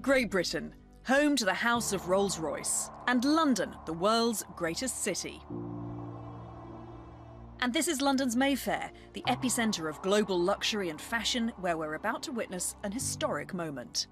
Great Britain, home to the House of Rolls-Royce, and London, the world's greatest city. And this is London's Mayfair, the epicentre of global luxury and fashion, where we're about to witness an historic moment.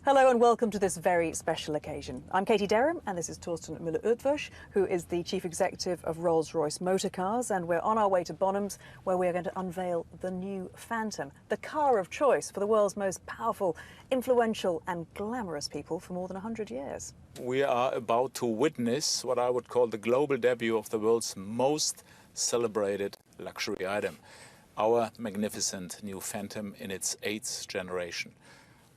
Hello and welcome to this very special occasion. I'm Katie Derham and this is Torsten Müller-Ötvös, who is the Chief Executive of Rolls-Royce Motor Cars, and we're on our way to Bonhams, where we're going to unveil the new Phantom, the car of choice for the world's most powerful, influential and glamorous people for more than 100 years. We are about to witness what I would call the global debut of the world's most celebrated luxury item, our magnificent new Phantom in its 8th generation.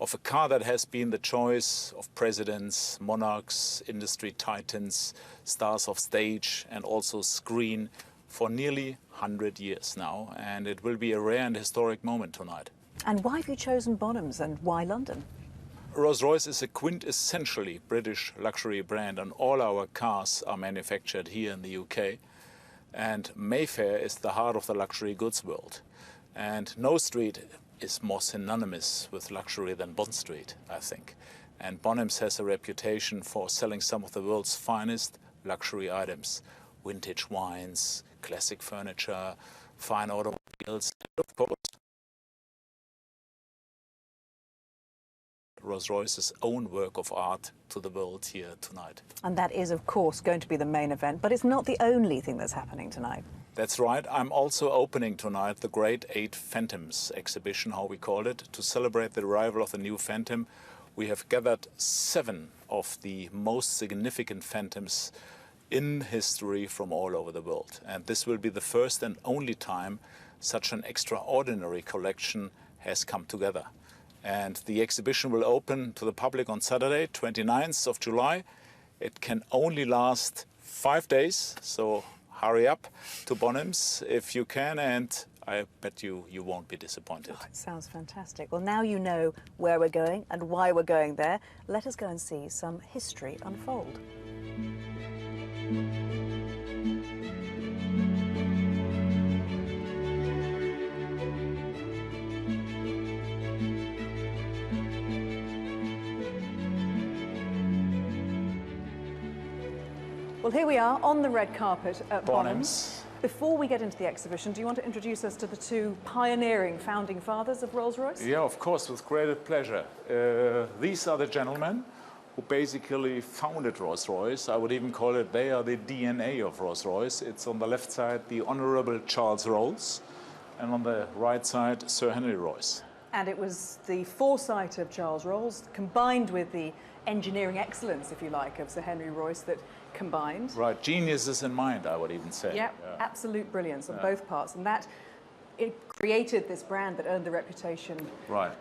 Of a car that has been the choice of presidents, monarchs, industry titans, stars of stage and also screen for nearly 100 years now. And it will be a rare and historic moment tonight. And why have you chosen Bonhams and why London? Rolls-Royce is a quintessentially British luxury brand, and all our cars are manufactured here in the UK. And Mayfair is the heart of the luxury goods world. And no street is more synonymous with luxury than Bond Street, I think. And Bonhams has a reputation for selling some of the world's finest luxury items. Vintage wines, classic furniture, fine automobiles, and of course, Rolls-Royce's own work of art to the world here tonight. And that is, of course, going to be the main event, but it's not the only thing that's happening tonight. That's right. I'm also opening tonight the Great 8 Phantoms exhibition, how we call it. To celebrate the arrival of the new Phantom, we have gathered 7 of the most significant Phantoms in history from all over the world. And this will be the first and only time such an extraordinary collection has come together. And the exhibition will open to the public on Saturday, 29th of July. It can only last 5 days, so hurry up to Bonhams if you can, and I bet you won't be disappointed. Oh, it sounds fantastic. Well, now you know where we're going and why we're going there. Let us go and see some history unfold. Well, here we are on the red carpet at Bonhams. Before we get into the exhibition, do you want to introduce us to the 2 pioneering founding fathers of Rolls-Royce? Yeah, of course, with great pleasure. These are the gentlemen who basically founded Rolls-Royce. I would even call it they are the DNA of Rolls-Royce. It's on the left side, the Honourable Charles Rolls, and on the right side, Sir Henry Royce. And it was the foresight of Charles Rolls combined with the engineering excellence, if you like, of Sir Henry Royce that combined. Right, geniuses in mind, I would even say. Yep, yeah, absolute brilliance on both parts. And that, it created this brand that earned the reputation,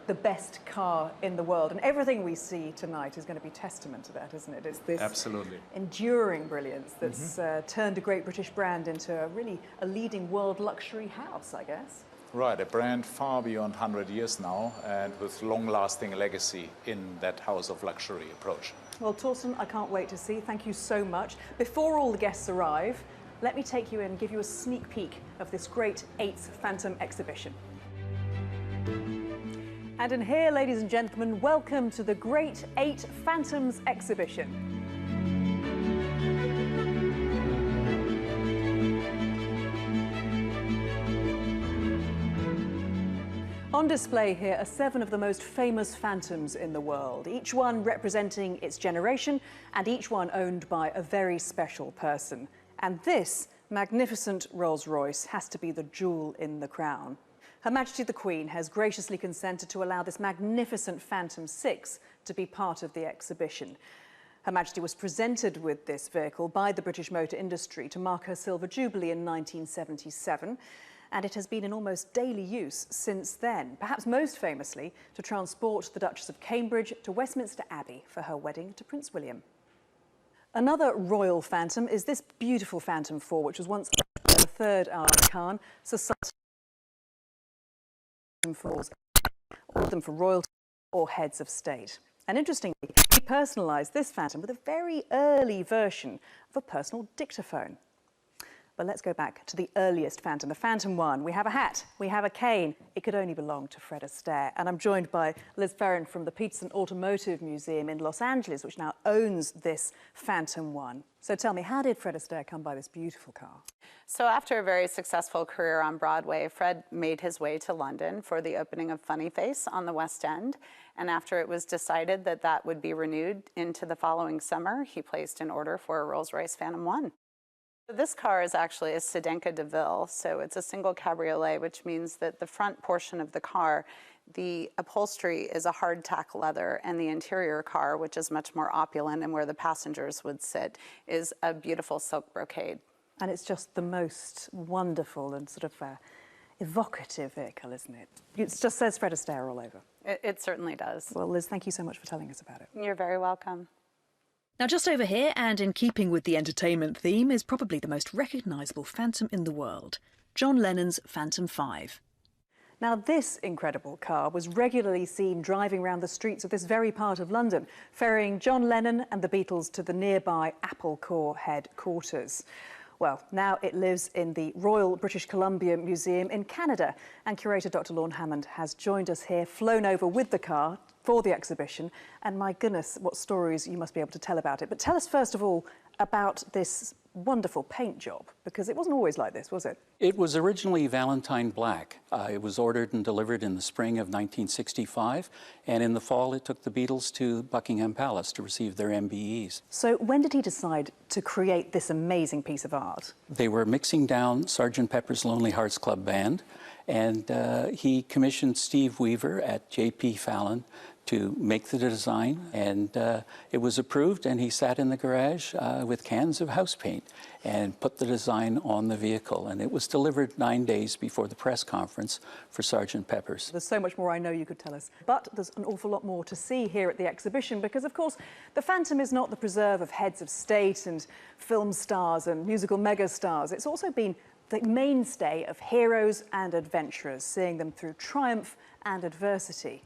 the best car in the world. And everything we see tonight is going to be testament to that, isn't it? It's this enduring brilliance that's turned a great British brand into a leading world luxury house, I guess. Right, a brand far beyond 100 years now, and with long-lasting legacy in that house of luxury approach. Well, Torsten, I can't wait to see. Thank you so much. Before all the guests arrive, let me take you in and give you a sneak peek of this great 8th Phantom exhibition. And in here, ladies and gentlemen, welcome to the Great 8 Phantoms exhibition. On display here are 7 of the most famous Phantoms in the world, each one representing its generation and each one owned by a very special person. And this magnificent Rolls-Royce has to be the jewel in the crown. Her Majesty the Queen has graciously consented to allow this magnificent Phantom 6 to be part of the exhibition. Her Majesty was presented with this vehicle by the British motor industry to mark her Silver Jubilee in 1977. And it has been in almost daily use since then, perhaps most famously to transport the Duchess of Cambridge to Westminster Abbey for her wedding to Prince William. Another royal Phantom is this beautiful Phantom 4, which was once the 3rd Aga Khan, Society Fours, all of them for royalty or heads of state. And interestingly, he personalised this Phantom with a very early version of a personal dictaphone. But let's go back to the earliest Phantom, the Phantom 1. We have a hat, we have a cane. It could only belong to Fred Astaire. And I'm joined by Liz Ferrin from the Peterson Automotive Museum in Los Angeles, which now owns this Phantom 1. So tell me, how did Fred Astaire come by this beautiful car? So after a very successful career on Broadway, Fred made his way to London for the opening of Funny Face on the West End. And after it was decided that that would be renewed into the following summer, he placed an order for a Rolls-Royce Phantom 1. This car is actually a Sedanka de Ville, so it's a single cabriolet, which means that the front portion of the car, the upholstery is a hardtack leather, and the interior car, which is much more opulent and where the passengers would sit, is a beautiful silk brocade. And it's just the most wonderful and sort of evocative vehicle, isn't it? It just says Fred Astaire all over. It certainly does. Well, Liz, thank you so much for telling us about it. You're very welcome. Now, just over here, and in keeping with the entertainment theme, is probably the most recognisable Phantom in the world, John Lennon's Phantom 5. Now, this incredible car was regularly seen driving around the streets of this very part of London, ferrying John Lennon and the Beatles to the nearby Apple Corps headquarters. Well, now it lives in the Royal British Columbia Museum in Canada, and curator Dr. Lorne Hammond has joined us here, flown over with the car for the exhibition, and my goodness, what stories you must be able to tell about it. But tell us first of all about this wonderful paint job, because it wasn't always like this, was it? It was originally Valentine black. It was ordered and delivered in the spring of 1965, and in the fall it took the Beatles to Buckingham Palace to receive their MBEs. So when did he decide to create this amazing piece of art? They were mixing down Sgt. Pepper's Lonely Hearts Club Band, and he commissioned Steve Weaver at J.P. Fallon to make the design, and it was approved, and he sat in the garage with cans of house paint and put the design on the vehicle, and it was delivered 9 days before the press conference for Sgt. Pepper's. There's so much more I know you could tell us, but there's an awful lot more to see here at the exhibition, because of course the Phantom is not the preserve of heads of state and film stars and musical megastars. It's also been the mainstay of heroes and adventurers, seeing them through triumph and adversity.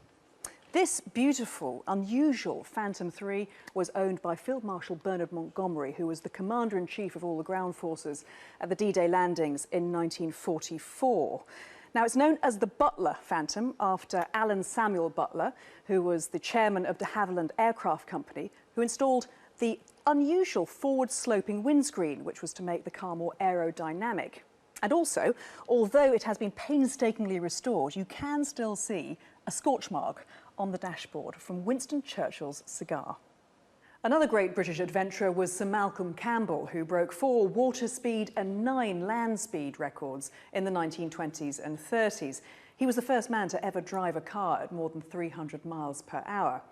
This beautiful, unusual Phantom 3 was owned by Field Marshal Bernard Montgomery, who was the commander-in-chief of all the ground forces at the D-Day landings in 1944. Now, it's known as the Butler Phantom after Alan Samuel Butler, who was the chairman of de Havilland Aircraft Company, who installed the unusual forward-sloping windscreen, which was to make the car more aerodynamic. And also, although it has been painstakingly restored, you can still see a scorch mark on the dashboard from Winston Churchill's cigar. Another great British adventurer was Sir Malcolm Campbell, who broke 4 water speed and 9 land speed records in the 1920s and 30s. He was the first man to ever drive a car at more than 300 miles per hour.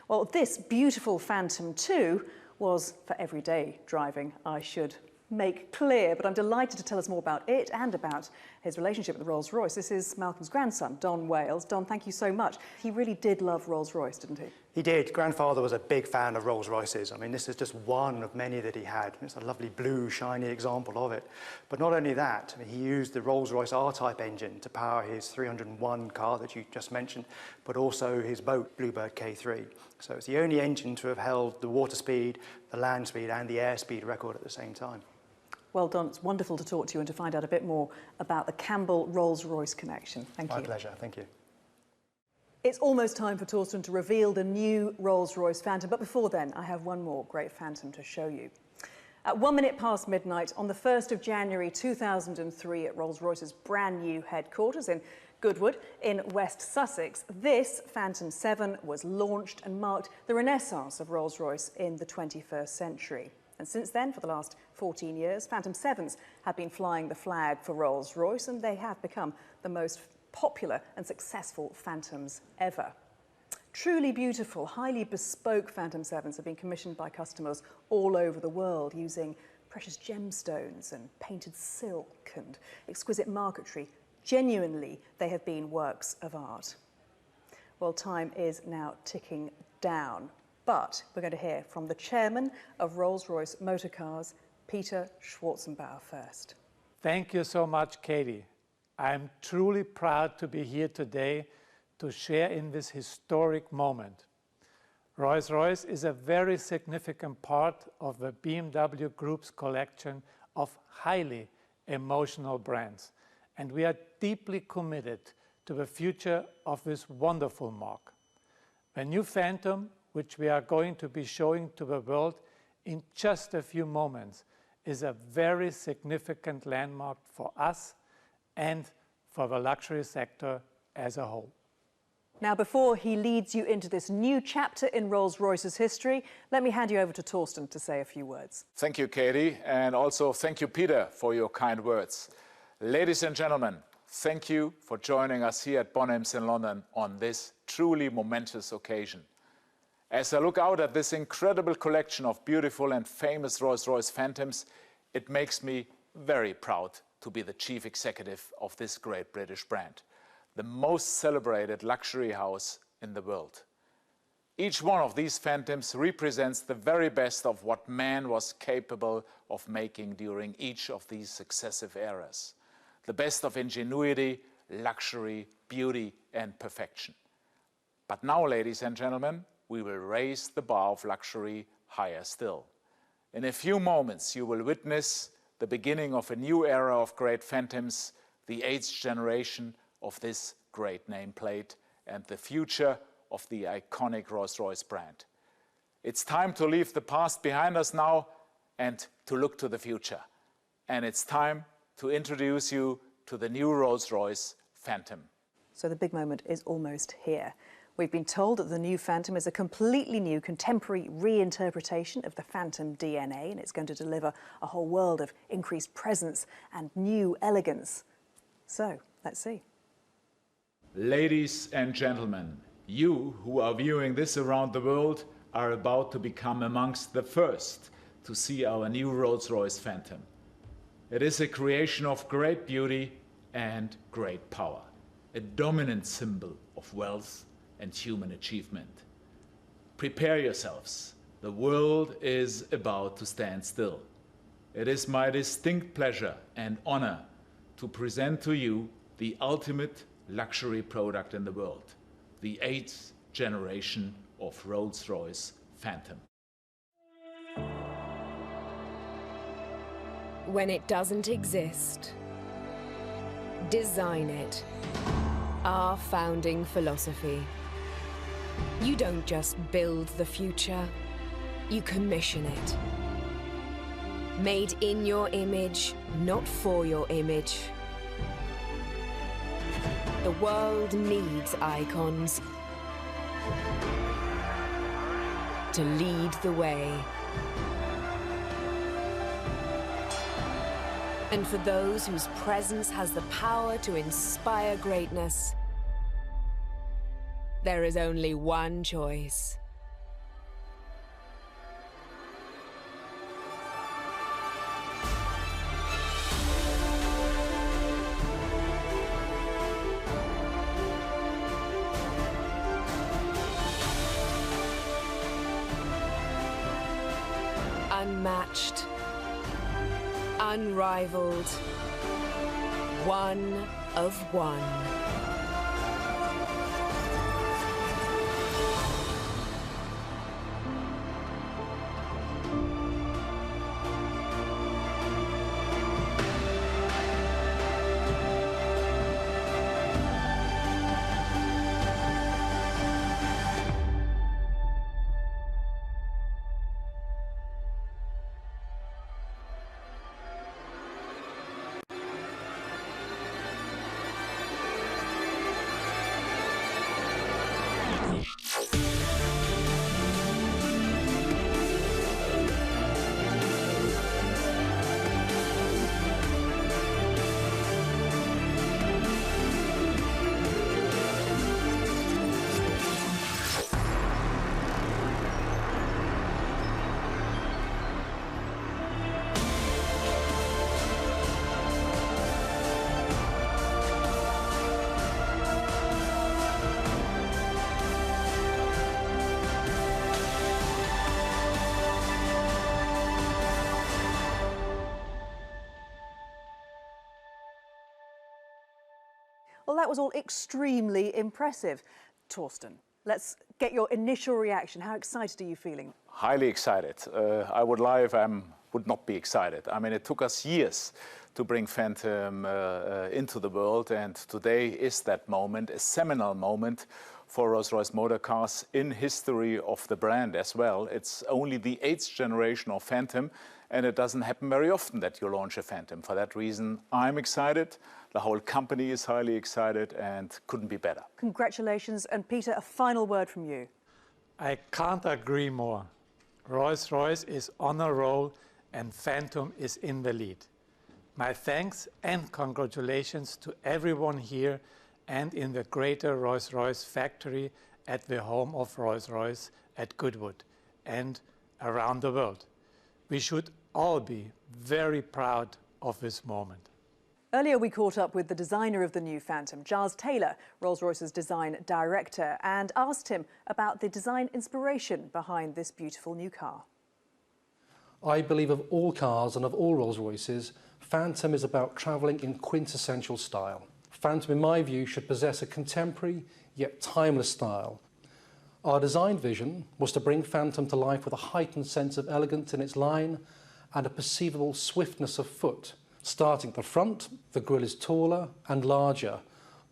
Well, this beautiful Phantom 2 was for everyday driving, I should make clear, but I'm delighted to tell us more about it and about his relationship with the Rolls-Royce. This is Malcolm's grandson, Don Wales. Don, thank you so much. He really did love Rolls-Royce, didn't he? He did. Grandfather was a big fan of Rolls-Royces. I mean, this is just one of many that he had. It's a lovely blue, shiny example of it. But not only that, I mean, he used the Rolls-Royce R-Type engine to power his 301 car that you just mentioned, but also his boat, Bluebird K3. So it's the only engine to have held the water speed, the land speed, and the airspeed record at the same time. Well, Don, it's wonderful to talk to you and to find out a bit more about the Campbell Rolls-Royce connection. Thank you. My pleasure. Thank you. It's almost time for Torsten to reveal the new Rolls-Royce Phantom, but before then, I have one more great Phantom to show you. At 1 minute past midnight on the 1st of January 2003 at Rolls-Royce's brand new headquarters in Goodwood in West Sussex, this Phantom 7 was launched and marked the renaissance of Rolls-Royce in the 21st century. And since then, for the last 14 years, Phantom 7s have been flying the flag for Rolls-Royce, and they have become the most popular and successful Phantoms ever. Truly beautiful, highly bespoke Phantom 7s have been commissioned by customers all over the world using precious gemstones and painted silk and exquisite marquetry. Genuinely, they have been works of art. Well, time is now ticking down. But we're going to hear from the chairman of Rolls-Royce Motor Cars, Peter Schwarzenbauer, first. Thank you so much, Katie. I'm truly proud to be here today to share in this historic moment. Rolls-Royce is a very significant part of the BMW Group's collection of highly emotional brands. And we are deeply committed to the future of this wonderful marque. The new Phantom, which we are going to be showing to the world in just a few moments, is a very significant landmark for us and for the luxury sector as a whole. Now, before he leads you into this new chapter in Rolls-Royce's history, let me hand you over to Torsten to say a few words. Thank you, Katie, and also thank you, Peter, for your kind words. Ladies and gentlemen, thank you for joining us here at Bonhams in London on this truly momentous occasion. As I look out at this incredible collection of beautiful and famous Rolls-Royce Phantoms, it makes me very proud to be the chief executive of this great British brand, the most celebrated luxury house in the world. Each one of these Phantoms represents the very best of what man was capable of making during each of these successive eras. The best of ingenuity, luxury, beauty, and perfection. But now, ladies and gentlemen, we will raise the bar of luxury higher still. In a few moments, you will witness the beginning of a new era of great Phantoms, the 8th generation of this great nameplate, and the future of the iconic Rolls-Royce brand. It's time to leave the past behind us now and to look to the future. And it's time to introduce you to the new Rolls-Royce Phantom. So the big moment is almost here. We've been told that the new Phantom is a completely new contemporary reinterpretation of the Phantom DNA, and it's going to deliver a whole world of increased presence and new elegance. So, let's see. Ladies and gentlemen, you who are viewing this around the world are about to become amongst the first to see our new Rolls-Royce Phantom. It is a creation of great beauty and great power, a dominant symbol of wealth and human achievement. Prepare yourselves. The world is about to stand still. It is my distinct pleasure and honor to present to you the ultimate luxury product in the world, the 8th generation of Rolls-Royce Phantom. When it doesn't exist, design it. Our founding philosophy. You don't just build the future, you commission it. Made in your image, not for your image. The world needs icons to lead the way. And for those whose presence has the power to inspire greatness, there is only one choice. Unmatched, unrivaled, one of one. Well, that was all extremely impressive. Torsten, let's get your initial reaction. How excited are you feeling? Highly excited. I would lie if I would not be excited. I mean, it took us years to bring Phantom into the world, and today is that moment, a seminal moment for Rolls-Royce Motor Cars in history of the brand as well. It's only the 8th generation of Phantom, and it doesn't happen very often that you launch a Phantom. For that reason, I'm excited, the whole company is highly excited, and couldn't be better. Congratulations. And Peter, a final word from you. I can't agree more. Rolls-Royce is on a roll and Phantom is in the lead. My thanks and congratulations to everyone here and in the greater Rolls-Royce factory at the home of Rolls-Royce at Goodwood and around the world. We should all be very proud of this moment. Earlier we caught up with the designer of the new Phantom, Giles Taylor, Rolls-Royce's design director, and asked him about the design inspiration behind this beautiful new car. I believe of all cars and of all Rolls-Royces, Phantom is about travelling in quintessential style. Phantom, in my view, should possess a contemporary yet timeless style. Our design vision was to bring Phantom to life with a heightened sense of elegance in its line and a perceivable swiftness of foot. Starting at the front, the grille is taller and larger,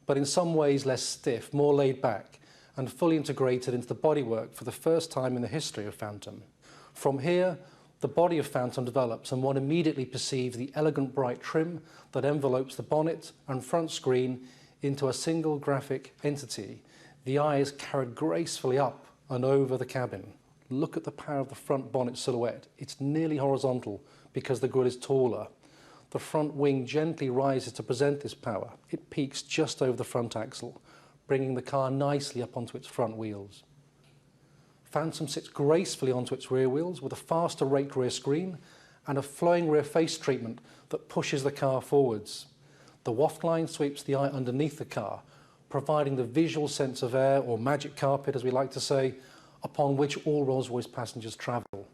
but in some ways less stiff, more laid back, and fully integrated into the bodywork for the first time in the history of Phantom. From here, the body of Phantom develops, and one immediately perceives the elegant bright trim that envelopes the bonnet and front screen into a single graphic entity. The eye is carried gracefully up and over the cabin. Look at the power of the front bonnet silhouette. It's nearly horizontal because the grille is taller. The front wing gently rises to present this power. It peaks just over the front axle, bringing the car nicely up onto its front wheels. Phantom sits gracefully onto its rear wheels with a faster rate rear screen and a flowing rear face treatment that pushes the car forwards. The waft line sweeps the eye underneath the car, providing the visual sense of air, or magic carpet as we like to say, upon which all Rolls-Royce passengers travel.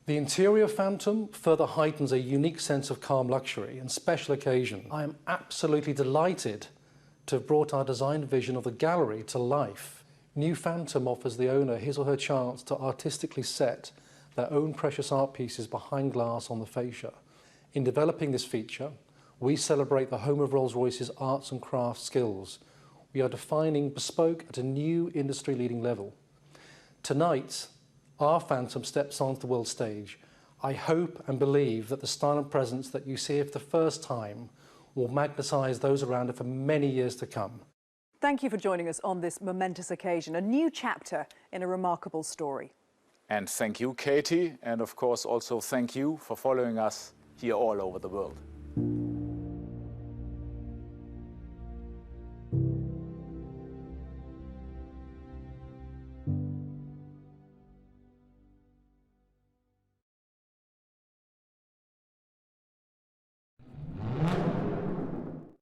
The interior of Phantom further heightens a unique sense of calm luxury and special occasion. I am absolutely delighted to have brought our design vision of the gallery to life. New Phantom offers the owner his or her chance to artistically set their own precious art pieces behind glass on the fascia. In developing this feature, we celebrate the home of Rolls-Royce's arts and crafts skills. We are defining bespoke at a new industry-leading level. Tonight, our Phantom steps onto the world stage. I hope and believe that the style and presence that you see for the first time will magnetise those around it for many years to come. Thank you for joining us on this momentous occasion, a new chapter in a remarkable story. And thank you, Katie, and of course also thank you for following us here all over the world.